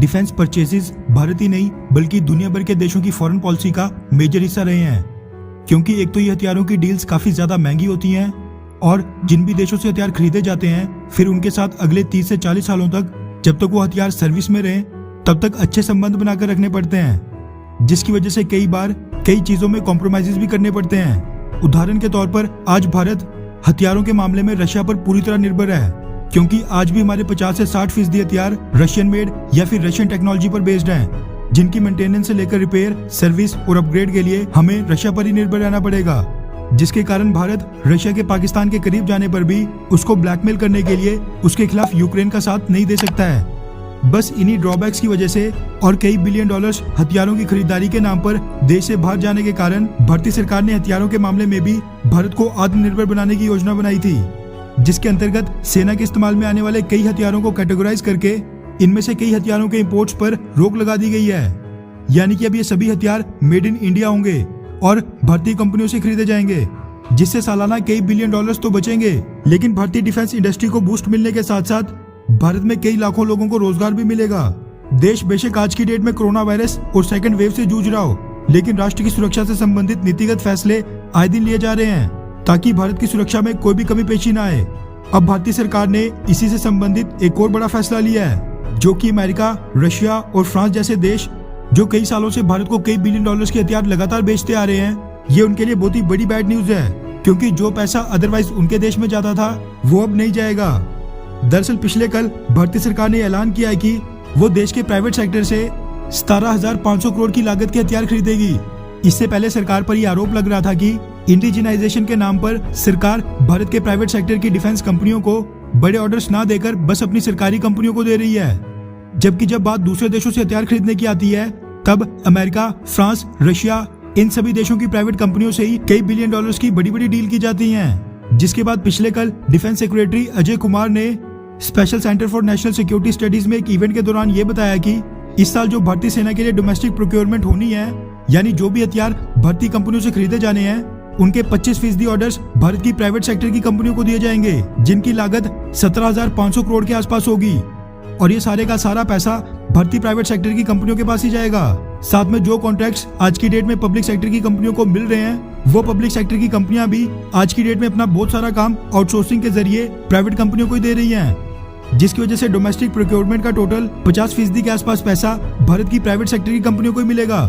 Defence purchases Bharat ही नहीं बल्कि दुनिया भर के देशों की फॉरेन पॉलिसी का मेजर हिस्सा रहे हैं, क्योंकि एक तो ये हथियारों की डील्स काफी ज्यादा महंगी होती हैं और जिन भी देशों से हथियार खरीदे जाते हैं फिर उनके साथ अगले 30 से 40 सालों तक जब तक वो हथियार सर्विस में रहे तब तक अच्छे संबंध बनाकर रखने पड़ते हैं, जिसकी वजह से कई बार कई चीजों में कॉम्प्रोमाइजेस भी करने पड़ते हैं। उदाहरण के तौर पर आज भारत हथियारों के मामले में रशिया पर पूरी तरह निर्भर है, क्योंकि आज भी हमारे 50 से 60% हथियार रशियन मेड या फिर रशियन टेक्नोलॉजी पर बेस्ड हैं, जिनकी मेंटेनेंस से लेकर रिपेयर, सर्विस और अपग्रेड के लिए हमें रशिया पर ही निर्भर रहना पड़ेगा, जिसके कारण भारत रशिया के पाकिस्तान के करीब जाने पर भी उसको ब्लैकमेल करने के लिए उसके खिलाफ यूक्रेन का साथ नहीं दे सकता है। बस इन्हीं ड्रॉबैक्स की वजह से और कई बिलियन डॉलर्स हथियारों की खरीदारी के नाम पर देश से बाहर जाने के कारण भारतीय सरकार ने हथियारों के मामले में भी भारत को आत्मनिर्भर बनाने की योजना बनाई थी, जिसके अंतर्गत सेना के इस्तेमाल में आने वाले कई हथियारों को कैटेगराइज करके इनमें से कई हथियारों के इंपोर्ट्स पर रोक लगा दी गई है। यानी कि अब ये सभी हथियार मेड इन इंडिया होंगे और भारतीय कंपनियों से खरीदे जाएंगे, जिससे सालाना कई बिलियन डॉलर्स तो बचेंगे, लेकिन भारतीय डिफेंस इंडस्ट्री को बूस्ट मिलने के साथ साथ भारत में कई लाखों लोगों को रोजगार भी मिलेगा। देश बेशक आज की डेट में कोरोना वायरस और सेकंड वेव से जूझ रहा हो, लेकिन राष्ट्र की सुरक्षा से संबंधित नीतिगत फैसले आए दिन लिए जा रहे हैं ताकि भारत की सुरक्षा में कोई भी कमी पेशी न आए। अब भारतीय सरकार ने इसी से संबंधित एक और बड़ा फैसला लिया है, जो कि अमेरिका, रशिया और फ्रांस जैसे देश जो कई सालों से भारत को कई बिलियन डॉलर्स के हथियार लगातार बेचते आ रहे हैं, ये उनके लिए बहुत ही बड़ी बैड न्यूज है, क्योंकि जो पैसा अदरवाइज उनके देश में जाता था वो अब नहीं जाएगा। दरअसल पिछले कल भारतीय सरकार ने ऐलान किया है कि वो देश के प्राइवेट सेक्टर से 17,500 करोड़ की लागत के हथियार खरीदेगी। इससे पहले सरकार पर यह आरोप लग रहा था कि इंडिजिनाइजेशन के नाम पर सरकार भारत के प्राइवेट सेक्टर की डिफेंस कंपनियों को बड़े ऑर्डर्स ना देकर बस अपनी सरकारी कंपनियों को दे रही है, जबकि जब बात दूसरे देशों से हथियार खरीदने की आती है तब अमेरिका, फ्रांस, रशिया इन सभी देशों की प्राइवेट कंपनियों से ही कई बिलियन डॉलर्स की बड़ी बड़ी डील की जाती हैं। जिसके बाद पिछले कल डिफेंस सेक्रेटरी अजय कुमार ने special centre for national security studies में एक इवेंट के दौरान ये बताया कि इस साल जो भारतीय सेना के लिए डोमेस्टिक प्रोक्योरमेंट होनी है, यानी जो भी हथियार भारतीय कंपनियों से खरीदे जाने हैं, उनके 25% ऑर्डर्स भारत की प्राइवेट सेक्टर की कंपनियों को दिए जाएंगे, जिनकी लागत 17,500 करोड़ के आसपास होगी। और ये सारे का सारा पैसा भारतीय प्राइवेट सेक्टर की कंपनियों के पास ही जाएगा। साथ में जो कॉन्ट्रैक्ट्स आज की डेट में पब्लिक सेक्टर की कंपनियों को मिल रहे हैं, वो पब्लिक सेक्टर की कंपनियां भी आज की डेट में अपना बहुत सारा काम आउटसोर्सिंग के जरिए प्राइवेट कंपनियों को ही दे रही हैं, जिसकी वजह से डोमेस्टिक प्रोक्योरमेंट का टोटल 50% के आसपास पैसा भारत की प्राइवेट सेक्टर की कंपनियों को ही मिलेगा।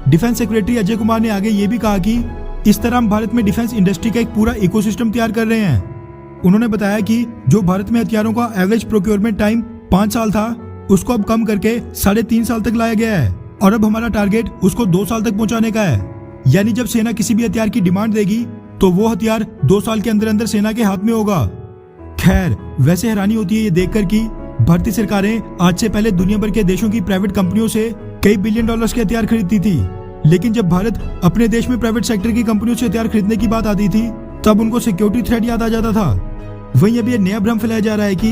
डिफेंस सेक्रेटरी अजय कुमार ने आगे ये भी कहा कि इस तरह हम भारत में डिफेंस इंडस्ट्री का एक पूरा इकोसिस्टम तैयार कर रहे हैं। उन्होंने बताया कि जो भारत में हथियारों का एवरेज प्रोक्योरमेंट टाइम 5 साल था, उसको अब कम करके 3.5 साल तक लाया गया है और अब हमारा टारगेट उसको 2 साल तक पहुंचाने का है। यानी जब सेना किसी भी हथियार की डिमांड देगी तो वो हथियार 2 साल के अंदर अंदर सेना के हाथ में होगा। खैर, वैसे हैरानी होती है ये देखकर कि भारतीय सरकारें आज से पहले दुनिया भर के देशों की प्राइवेट कंपनियों से कई बिलियन डॉलर्स के हथियार खरीदती थी, लेकिन जब भारत अपने देश में प्राइवेट सेक्टर की कंपनियों से हथियार खरीदने की बात आती थी तब उनको सिक्योरिटी थ्रेट याद आ जाता था। वहीं अभी नया भ्रम फैलाया जा रहा है कि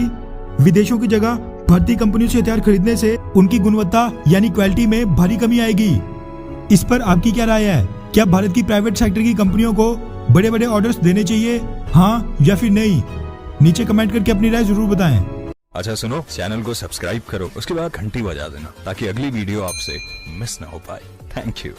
विदेशों की जगह भारतीय कंपनियों से हथियार खरीदने से उनकी गुणवत्ता यानी क्वालिटी में भारी कमी आएगी। इस पर आपकी क्या राय है? क्या भारत की प्राइवेट सेक्टर की कंपनियों को बड़े बड़े ऑर्डर्स देने चाहिए, हाँ या फिर नहीं? नीचे कमेंट करके अपनी राय जरूर बताएं। अच्छा सुनो, चैनल को सब्सक्राइब करो, उसके बाद घंटी बजा देना ताकि अगली वीडियो आपसे मिस ना हो पाए। Thank you.